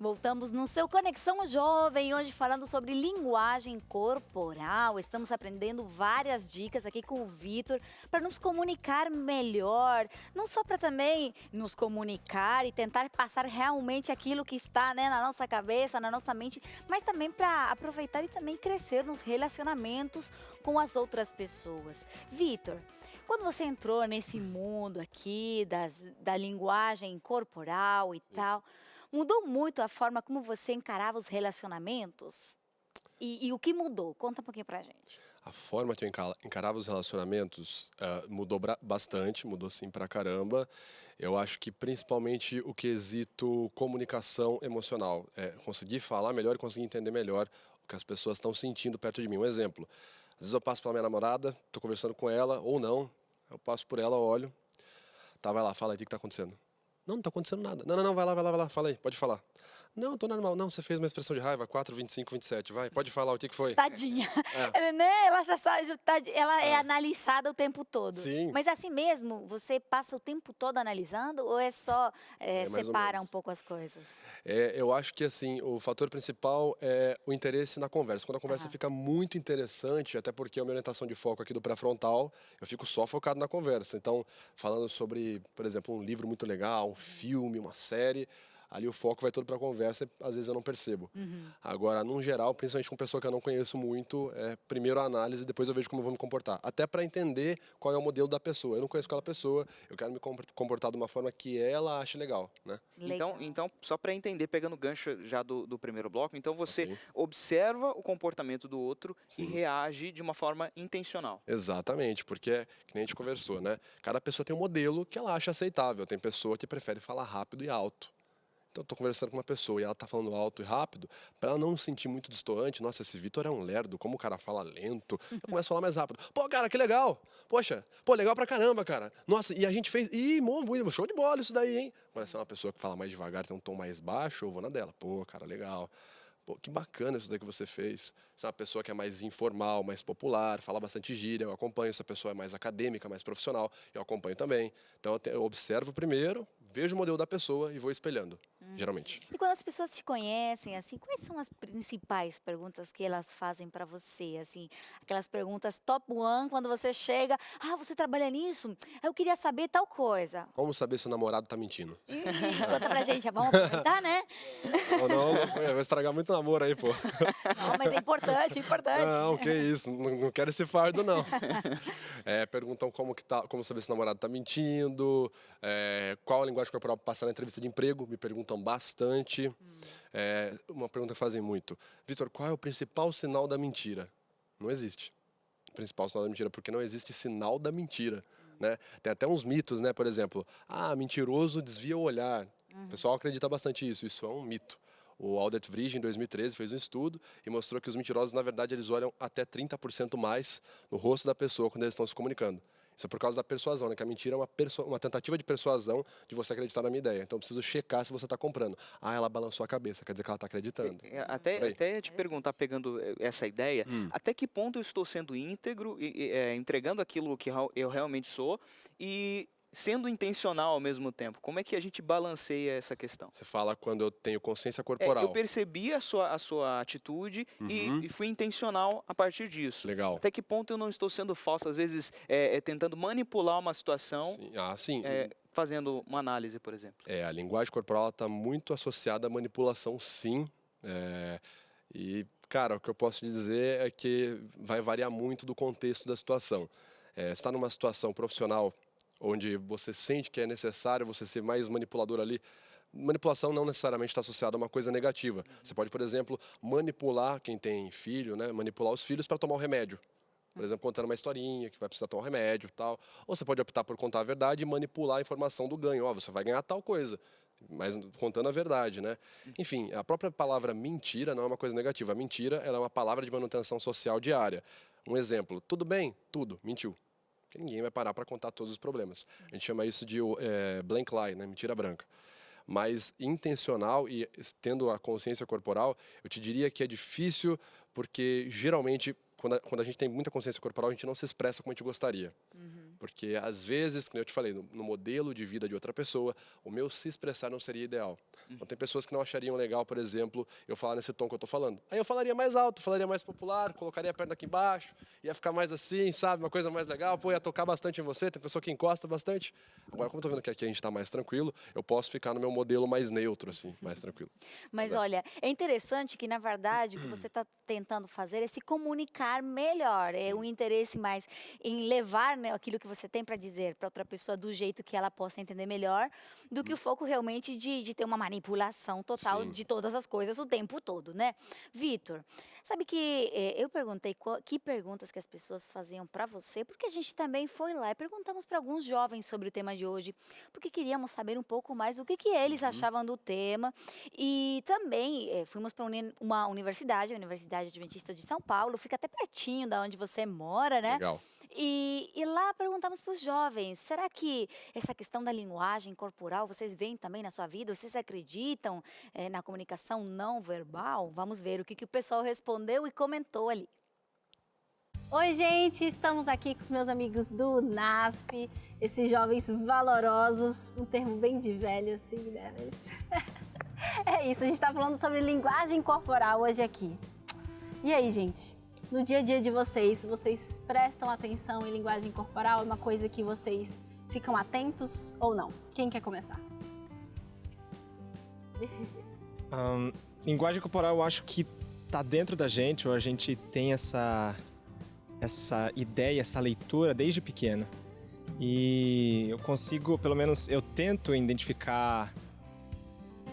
Voltamos no seu Conexão Jovem, hoje falando sobre linguagem corporal. Estamos aprendendo várias dicas aqui com o Vitor para nos comunicar melhor, não só para também nos comunicar e tentar passar realmente aquilo que está, né, na nossa cabeça, na nossa mente, mas também para aproveitar e também crescer nos relacionamentos com as outras pessoas. Vitor, quando você entrou nesse mundo aqui da linguagem corporal e tal, mudou muito a forma como você encarava os relacionamentos? E o que mudou? Conta um pouquinho pra gente. A forma que eu encarava os relacionamentos mudou bastante, mudou sim pra caramba. Eu acho que principalmente o quesito comunicação emocional. Conseguir falar melhor e conseguir entender melhor o que as pessoas estão sentindo perto de mim. Um exemplo, às vezes eu passo pela minha namorada, estou conversando com ela, ou não, eu passo por ela, olho, tá, vai lá, fala aí o que está acontecendo. Não tá acontecendo nada. Não, vai lá, fala aí, pode falar. Não, tô normal. Não, você fez uma expressão de raiva, 4, 25, 27, vai, pode falar o que foi. Tadinha. É, Né? Ela já sabe, ela é é, analisada o tempo todo. sim, Mas assim mesmo, você passa o tempo todo analisando ou é só é mais ou separa um menos. pouco as coisas? Eu acho que assim, o fator principal é o interesse na conversa. Quando a conversa Aham. fica muito interessante, até porque a minha orientação de foco aqui do pré-frontal, eu fico só focado na conversa. Então, falando sobre, por exemplo, um livro muito legal, um filme, uma série, ali o foco vai todo para a conversa e às vezes eu não percebo. Uhum. Agora, num geral, principalmente com pessoa que eu não conheço muito, primeiro a análise, depois eu vejo como eu vou me comportar. Até para entender qual é o modelo da pessoa. Eu não conheço aquela pessoa, eu quero me comportar de uma forma que ela ache legal, né? Legal. Então, só para entender, pegando o gancho já do primeiro bloco, então você Ok. observa o comportamento do outro e Sim. reage de uma forma intencional. Exatamente, porque que nem a gente conversou, né? Cada pessoa tem um modelo que ela acha aceitável. Tem pessoa que prefere falar rápido e alto. Então, eu tô conversando com uma pessoa e ela tá falando alto e rápido, para ela não se sentir muito destoante. Nossa, esse Vitor é um lerdo, como o cara fala lento. Eu começo a falar mais rápido. Pô, cara, que legal. Poxa, pô, legal pra caramba, cara. Nossa, e a gente fez. Ih, show de bola isso daí, hein? Agora, se é uma pessoa que fala mais devagar, tem um tom mais baixo, eu vou na dela. Pô, cara, legal. Pô, que bacana isso daí que você fez. Se é uma pessoa que é mais informal, mais popular, fala bastante gíria, eu acompanho. Se a pessoa é mais acadêmica, mais profissional, eu acompanho também. Então eu observo primeiro, vejo o modelo da pessoa e vou espelhando, geralmente. E quando as pessoas te conhecem, assim, quais são as principais perguntas que elas fazem pra você, assim? Aquelas perguntas top one, quando você chega, você trabalha nisso? Eu queria saber tal coisa. Como saber se o namorado tá mentindo? Conta pra gente, vamos aproveitar, né? Ou não, eu vou estragar muito namoro aí, pô. Não, mas é importante, importante. Não, que isso, não quero esse fardo, não. Perguntam como saber se o namorado tá mentindo, qual a linguagem corporal passar na entrevista de emprego, me perguntam bastante. Uma pergunta que fazem muito. Vitor, qual é o principal sinal da mentira? Não existe. O principal sinal da mentira, porque não existe sinal da mentira, né? Tem até uns mitos, né? Por exemplo, mentiroso desvia o olhar. O pessoal acredita bastante nisso, isso é um mito. O Albert Vrij, em 2013, fez um estudo e mostrou que os mentirosos, na verdade, eles olham até 30% mais no rosto da pessoa quando eles estão se comunicando. Isso é por causa da persuasão, né? Que a mentira é uma tentativa de persuasão de você acreditar na minha ideia. Então, eu preciso checar se você está comprando. Ela balançou a cabeça, quer dizer que ela está acreditando. Por aí. Até te perguntar, pegando essa ideia, até que ponto eu estou sendo íntegro, entregando aquilo que eu realmente sou e sendo intencional ao mesmo tempo? Como é que a gente balanceia essa questão? Você fala quando eu tenho consciência Eu corporal. percebi a sua atitude e fui intencional a partir disso. Legal. Até que ponto eu não estou sendo falso, às vezes tentando manipular uma situação, Sim. Sim. fazendo uma análise, por exemplo. A linguagem corporal está muito associada à manipulação, sim. E, cara, o que eu posso te dizer é que vai variar muito do contexto da situação. Você está numa situação profissional onde você sente que é necessário você ser mais manipulador ali. Manipulação não necessariamente está associada a uma coisa negativa. Você pode, por exemplo, manipular quem tem filho, né? Manipular os filhos para tomar o remédio. Por exemplo, contando uma historinha que vai precisar tomar um remédio e tal. Ou você pode optar por contar a verdade e manipular a informação do ganho. Você vai ganhar tal coisa, mas contando a verdade, né? Enfim, a própria palavra mentira não é uma coisa negativa. A mentira, ela é uma palavra de manutenção social diária. Um exemplo, tudo bem? Tudo, mentiu. Porque ninguém vai parar para contar todos os problemas. A gente chama isso de blank lie, né? Mentira branca. Mas intencional e tendo a consciência corporal, eu te diria que é difícil porque geralmente quando a gente tem muita consciência corporal, a gente não se expressa como a gente gostaria. Porque, às vezes, como eu te falei, no modelo de vida de outra pessoa, o meu se expressar não seria ideal. Então, tem pessoas que não achariam legal, por exemplo, eu falar nesse tom que eu tô falando. Aí eu falaria mais alto, falaria mais popular, colocaria a perna aqui embaixo, ia ficar mais assim, sabe? Uma coisa mais legal, pô, ia tocar bastante em você, tem pessoa que encosta bastante. Agora, como eu tô vendo que aqui a gente tá mais tranquilo, eu posso ficar no meu modelo mais neutro, assim, mais tranquilo. Mas olha, é interessante que, na verdade, o que você está tentando fazer é se comunicar melhor. É um interesse mais em levar, né, aquilo que você tem para dizer para outra pessoa do jeito que ela possa entender melhor, do que o foco realmente de ter uma manipulação total Sim. de todas as coisas o tempo todo, né? Vitor, sabe que eu perguntei que perguntas que as pessoas faziam para você, porque a gente também foi lá e perguntamos para alguns jovens sobre o tema de hoje, porque queríamos saber um pouco mais o que eles achavam do tema. E também fomos para uma universidade, a Universidade Adventista de São Paulo, fica até pertinho da onde você mora, né? Legal. E lá perguntamos para os jovens, será que essa questão da linguagem corporal, vocês veem também na sua vida? Vocês acreditam na comunicação não verbal? Vamos ver o que o pessoal respondeu e comentou ali. Oi, gente! Estamos aqui com os meus amigos do NASP, esses jovens valorosos, um termo bem de velho, assim, né? Mas... é isso, a gente está falando sobre linguagem corporal hoje aqui. E aí, gente? No dia a dia de vocês prestam atenção em linguagem corporal? É uma coisa que vocês ficam atentos ou não? Quem quer começar? Linguagem corporal, eu acho que tá dentro da gente, ou a gente tem essa ideia, essa leitura desde pequeno. E eu consigo, pelo menos eu tento identificar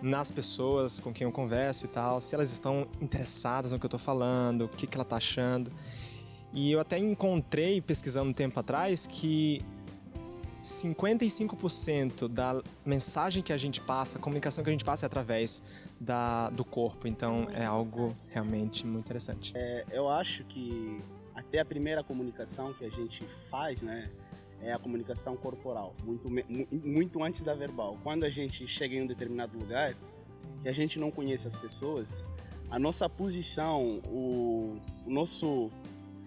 nas pessoas com quem eu converso e tal, se elas estão interessadas no que eu tô falando, o que ela tá achando. E eu até encontrei, pesquisando um tempo atrás, que 55% da mensagem que a gente passa, a comunicação que a gente passa é através do corpo. Então é algo realmente muito interessante. Eu acho que até a primeira comunicação que a gente faz, né, é a comunicação corporal, muito antes da verbal. Quando a gente chega em um determinado lugar, que a gente não conhece as pessoas, a nossa posição,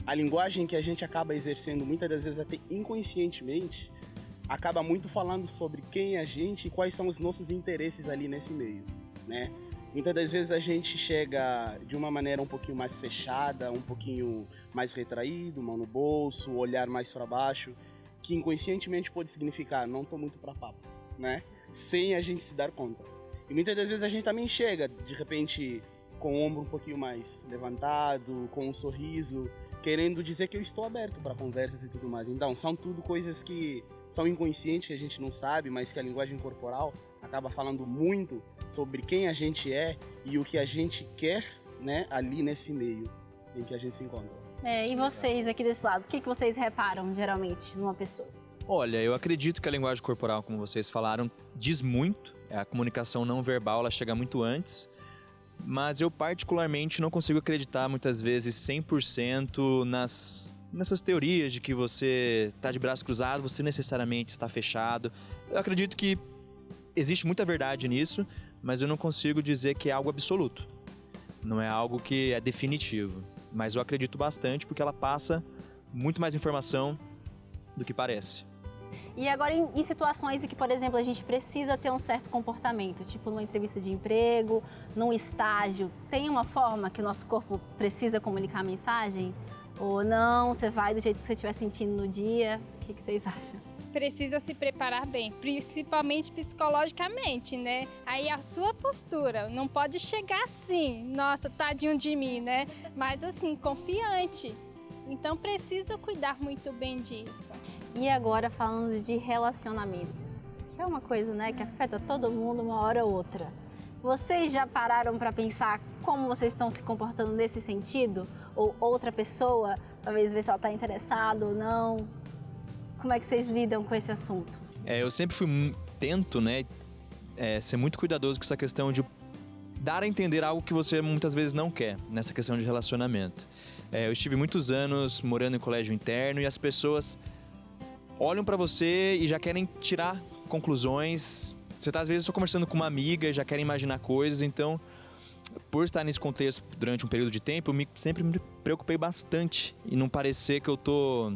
a linguagem que a gente acaba exercendo, muitas das vezes até inconscientemente, acaba muito falando sobre quem é a gente e quais são os nossos interesses ali nesse meio, né? Muitas das vezes a gente chega de uma maneira um pouquinho mais fechada, um pouquinho mais retraído, mão no bolso, olhar mais para baixo, que inconscientemente pode significar não tô muito para papo, né? Sem a gente se dar conta. E muitas das vezes a gente também chega, de repente, com o ombro um pouquinho mais levantado, com um sorriso, querendo dizer que eu estou aberto para conversas e tudo mais. Então, são tudo coisas que são inconscientes, que a gente não sabe, mas que a linguagem corporal acaba falando muito sobre quem a gente é e o que a gente quer, né, ali nesse meio em que a gente se encontra. E vocês aqui desse lado, o que vocês reparam geralmente numa pessoa? Olha, eu acredito que a linguagem corporal, como vocês falaram, diz muito. A comunicação não verbal, ela chega muito antes. Mas eu particularmente não consigo acreditar muitas vezes 100% nessas teorias de que você está de braço cruzado, você necessariamente está fechado. Eu acredito que existe muita verdade nisso, mas eu não consigo dizer que é algo absoluto. Não é algo que é definitivo. Mas eu acredito bastante porque ela passa muito mais informação do que parece. E agora em situações em que, por exemplo, a gente precisa ter um certo comportamento, tipo numa entrevista de emprego, num estágio, tem uma forma que o nosso corpo precisa comunicar a mensagem? Ou não, você vai do jeito que você estiver sentindo no dia? O que vocês acham? Precisa se preparar bem, principalmente psicologicamente, né? Aí a sua postura não pode chegar assim, nossa, tadinho de mim, né? Mas assim, confiante. Então precisa cuidar muito bem disso. E agora falando de relacionamentos, que é uma coisa, né, que afeta todo mundo uma hora ou outra. Vocês já pararam para pensar como vocês estão se comportando nesse sentido? Ou outra pessoa, talvez ver se ela está interessada ou não? Como é que vocês lidam com esse assunto? Eu sempre tento, né, ser muito cuidadoso com essa questão de dar a entender algo que você muitas vezes não quer nessa questão de relacionamento. Eu estive muitos anos morando em colégio interno e as pessoas olham pra você e já querem tirar conclusões. Você tá às vezes só conversando com uma amiga e já querem imaginar coisas. Então, por estar nesse contexto durante um período de tempo, eu sempre me preocupei bastante em não parecer que eu tô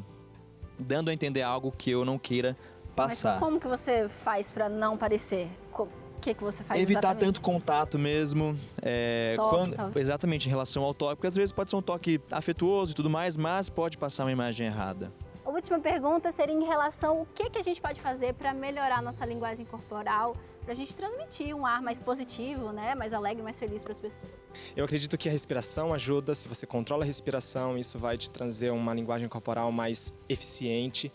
dando a entender algo que eu não queira passar. Mas como que você faz pra não parecer? O que você faz Evitar exatamente? tanto contato mesmo. Toque, tal. Exatamente, em relação ao toque. Porque às vezes pode ser um toque afetuoso e tudo mais, mas pode passar uma imagem errada. A última pergunta seria em relação ao que a gente pode fazer para melhorar a nossa linguagem corporal, para a gente transmitir um ar mais positivo, né? Mais alegre, mais feliz para as pessoas. Eu acredito que a respiração ajuda. Se você controla a respiração, isso vai te trazer uma linguagem corporal mais eficiente.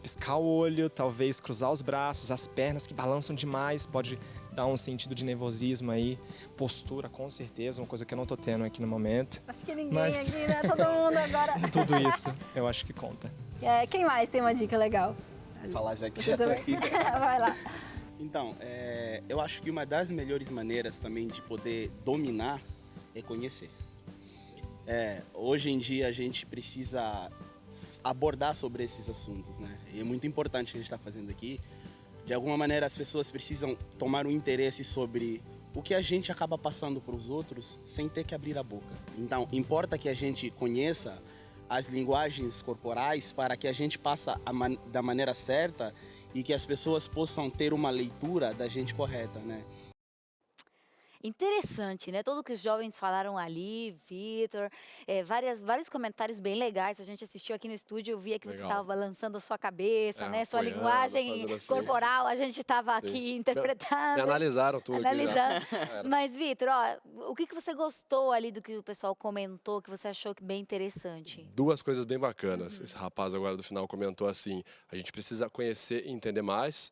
Piscar o olho, talvez cruzar os braços, as pernas que balançam demais, pode dar um sentido de nervosismo aí. Postura, com certeza, uma coisa que eu não tô tendo aqui no momento. Acho que ninguém Mas- aqui, né? Todo mundo agora. Tudo isso, eu acho que conta. Quem mais tem uma dica legal? Vou falar já que Você já tô também? aqui. Vai lá. Então, eu acho que uma das melhores maneiras também de poder dominar é conhecer. Hoje em dia a gente precisa abordar sobre esses assuntos, né? E é muito importante o que a gente está fazendo aqui. De alguma maneira as pessoas precisam tomar um interesse sobre o que a gente acaba passando para os outros sem ter que abrir a boca. Então, importa que a gente conheça as linguagens corporais para que a gente passe da maneira certa e que as pessoas possam ter uma leitura da gente correta, né? Interessante, né? Tudo que os jovens falaram ali, Vitor, vários comentários bem legais. A gente assistiu aqui no estúdio, eu via que você Legal. estava balançando a sua cabeça, né? Sua apoiando, linguagem fazendo assim. corporal, a gente estava Sim. aqui interpretando. Me analisaram tudo aqui já. Analisando. Era. Mas, Vitor, ó, o que você gostou ali do que o pessoal comentou, que você achou bem interessante? Duas coisas bem bacanas. Esse rapaz agora do final comentou assim, a gente precisa conhecer e entender mais.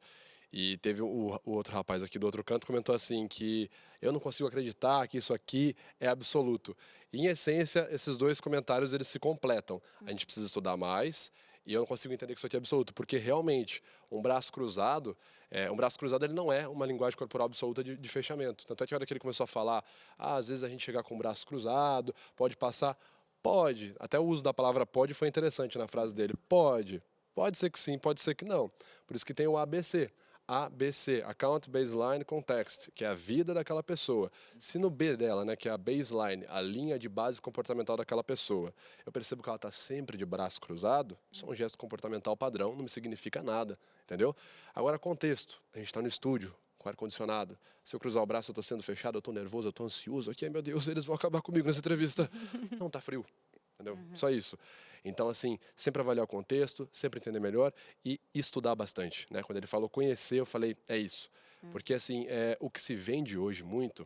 E teve o outro rapaz aqui do outro canto comentou assim que eu não consigo acreditar que isso aqui é absoluto. E, em essência, esses dois comentários eles se completam. A gente precisa estudar mais e eu não consigo entender que isso aqui é absoluto, porque realmente um braço cruzado ele não é uma linguagem corporal absoluta de fechamento. Tanto é que a hora que ele começou a falar, às vezes a gente chegar com o braço cruzado, pode passar, pode. Até o uso da palavra pode foi interessante na frase dele. Pode. Pode ser que sim, pode ser que não. Por isso que tem o ABC. ABC, Account Baseline Context, que é a vida daquela pessoa. Se no B dela, né, que é a baseline, a linha de base comportamental daquela pessoa, eu percebo que ela está sempre de braço cruzado, isso é um gesto comportamental padrão, não me significa nada, entendeu? Agora, contexto, a gente está no estúdio, com ar-condicionado, se eu cruzar o braço eu estou sendo fechado, eu estou nervoso, eu estou ansioso, aqui, meu Deus, eles vão acabar comigo nessa entrevista. Não, tá frio, entendeu? Só isso. Então, assim, sempre avaliar o contexto, sempre entender melhor e estudar bastante, né? Quando ele falou conhecer, eu falei, é isso. Porque, assim, o que se vende hoje muito,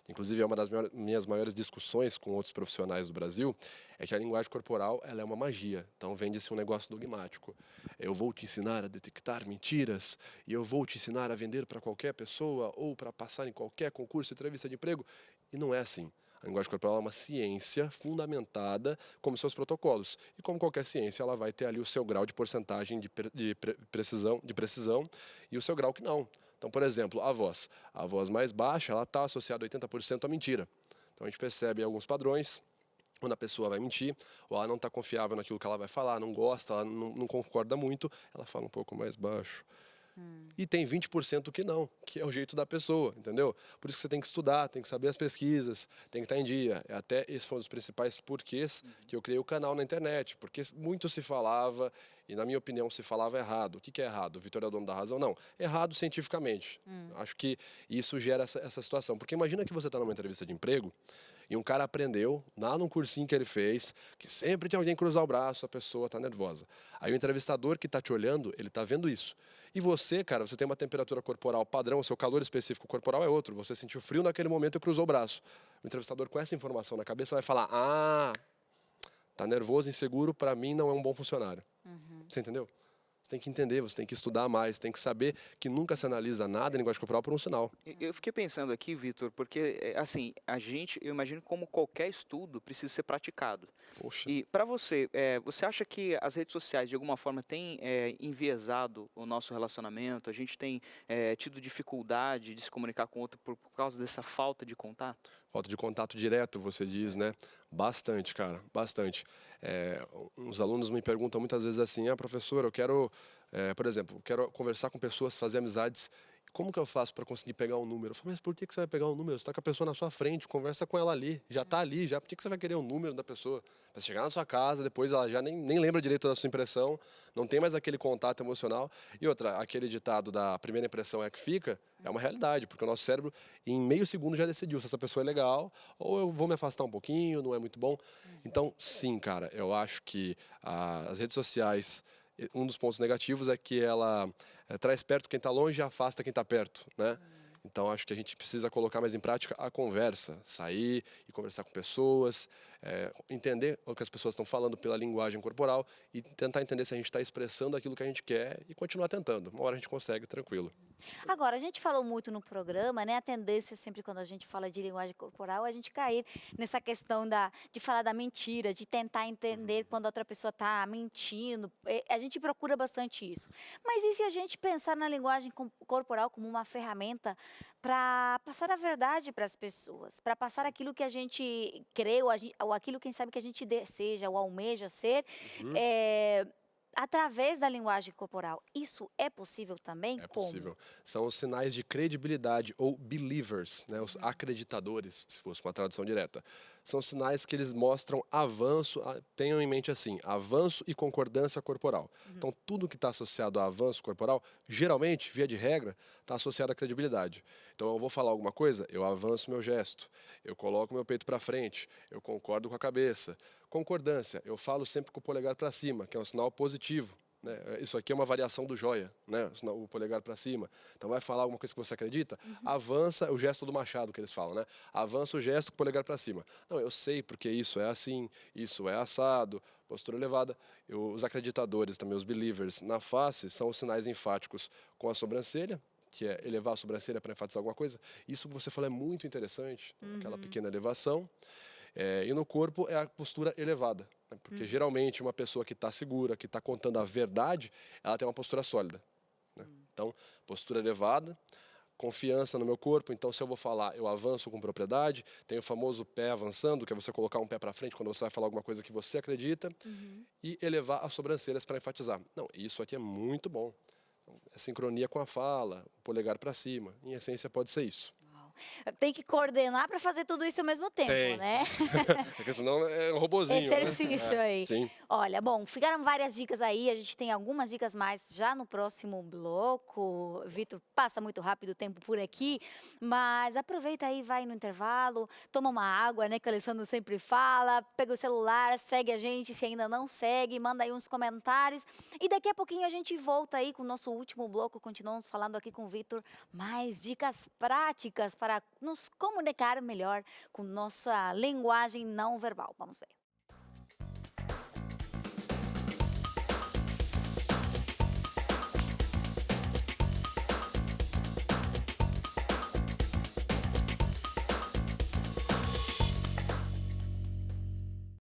inclusive é uma das minhas maiores discussões com outros profissionais do Brasil, é que a linguagem corporal, ela é uma magia. Então, vende-se um negócio dogmático. Eu vou te ensinar a detectar mentiras e eu vou te ensinar a vender para qualquer pessoa ou para passar em qualquer concurso, entrevista de emprego. E não é assim. A linguagem corporal é uma ciência fundamentada como seus protocolos. E como qualquer ciência, ela vai ter ali o seu grau de porcentagem de precisão e o seu grau que não. Então, por exemplo, a voz mais baixa, ela está associada a 80% à mentira. Então, a gente percebe alguns padrões, quando a pessoa vai mentir, ou ela não está confiável naquilo que ela vai falar, não gosta, ela não concorda muito, ela fala um pouco mais baixo. E tem 20% que não, que é o jeito da pessoa, entendeu? Por isso que você tem que estudar, tem que saber as pesquisas, tem que estar em dia. Até esse foi um dos principais porquês que eu criei o canal na internet, porque muito se falava, e na minha opinião se falava errado. O que é errado? O Vitor é o dono da razão? Não, errado cientificamente. Acho que isso gera essa situação, porque imagina que você está numa entrevista de emprego, e um cara aprendeu, lá num cursinho que ele fez, que sempre tem alguém cruzar o braço, a pessoa está nervosa. Aí o entrevistador que está te olhando, ele está vendo isso. E você, cara, você tem uma temperatura corporal padrão, o seu calor específico corporal é outro. Você sentiu frio naquele momento e cruzou o braço. O entrevistador com essa informação na cabeça vai falar, tá nervoso, inseguro, para mim não é um bom funcionário. Você entendeu? Você tem que entender, você tem que estudar mais, tem que saber que nunca se analisa nada em linguagem corporal por um sinal. Eu fiquei pensando aqui, Vitor, porque, assim, eu imagino como qualquer estudo precisa ser praticado. Poxa. E para você, você acha que as redes sociais, de alguma forma, têm enviesado o nosso relacionamento? A gente tem tido dificuldade de se comunicar com o outro por causa dessa falta de contato? Falta de contato direto, você diz, né? Bastante, cara, bastante. Os alunos me perguntam muitas vezes assim, professor, eu quero, por exemplo, quero conversar com pessoas, fazer amizades como que eu faço para conseguir pegar um número? Eu falo, mas por que você vai pegar um número? Você está com a pessoa na sua frente, conversa com ela ali, já está ali, já. Por que você vai querer um número da pessoa? Para chegar na sua casa, depois ela já nem lembra direito da sua impressão, não tem mais aquele contato emocional. E outra, aquele ditado da primeira impressão é que fica, é uma realidade, porque o nosso cérebro, em meio segundo, já decidiu se essa pessoa é legal ou eu vou me afastar um pouquinho, não é muito bom. Então, sim, cara, eu acho que as redes sociais, um dos pontos negativos é que ela traz perto quem está longe e afasta quem está perto, né? Então, acho que a gente precisa colocar mais em prática a conversa, sair e conversar com pessoas, entender o que as pessoas estão falando pela linguagem corporal e tentar entender se a gente está expressando aquilo que a gente quer e continuar tentando. Uma hora a gente consegue, tranquilo. Agora, a gente falou muito no programa, né? A tendência sempre quando a gente fala de linguagem corporal, a gente cair nessa questão de falar da mentira, de tentar entender quando a outra pessoa está mentindo. A gente procura bastante isso. Mas e se a gente pensar na linguagem corporal como uma ferramenta para passar a verdade para as pessoas, para passar aquilo que a gente crê ou aquilo, quem sabe, que a gente deseja ou almeja ser, através da linguagem corporal. Isso é possível também? É Como? possível. São os sinais de credibilidade, ou believers, né? Os acreditadores, se fosse uma tradução direta. São sinais que eles mostram avanço, tenham em mente assim, avanço e concordância corporal. Então, tudo que está associado a avanço corporal, geralmente, via de regra, está associado à credibilidade. Então, eu vou falar alguma coisa, eu avanço meu gesto, eu coloco meu peito para frente, eu concordo com a cabeça. Concordância, eu falo sempre com o polegar para cima, que é um sinal positivo. Né? Isso aqui é uma variação do joia, né? O polegar para cima. Então, vai falar alguma coisa que você acredita, avança o gesto do machado, que eles falam, né? Avança o gesto com o polegar para cima. Não, eu sei porque isso é assim, isso é assado, postura elevada. Os acreditadores, também os believers, na face, são os sinais enfáticos com a sobrancelha, que é elevar a sobrancelha para enfatizar alguma coisa. Isso que você falou é muito interessante, aquela pequena elevação. E no corpo é a postura elevada, né? Porque geralmente uma pessoa que está segura, que está contando a verdade, ela tem uma postura sólida, né? Então, postura elevada, confiança no meu corpo. Então, se eu vou falar, eu avanço com propriedade. Tem o famoso pé avançando, que é você colocar um pé para frente quando você vai falar alguma coisa que você acredita. E elevar as sobrancelhas para enfatizar. Não, isso aqui é muito bom. Então, é sincronia com a fala, o polegar para cima. Em essência, pode ser isso. Tem que coordenar para fazer tudo isso ao mesmo tempo, Tem. né? Porque senão é um robozinho, Exercício né? aí. Sim. Olha, bom, ficaram várias dicas aí, a gente tem algumas dicas mais já no próximo bloco. Vitor, passa muito rápido o tempo por aqui, mas aproveita aí, vai no intervalo, toma uma água, né, que o Alessandro sempre fala, pega o celular, segue a gente, se ainda não segue, manda aí uns comentários. E daqui a pouquinho a gente volta aí com o nosso último bloco, continuamos falando aqui com o Vitor, mais dicas práticas para nos comunicar melhor com nossa linguagem não verbal. Vamos ver.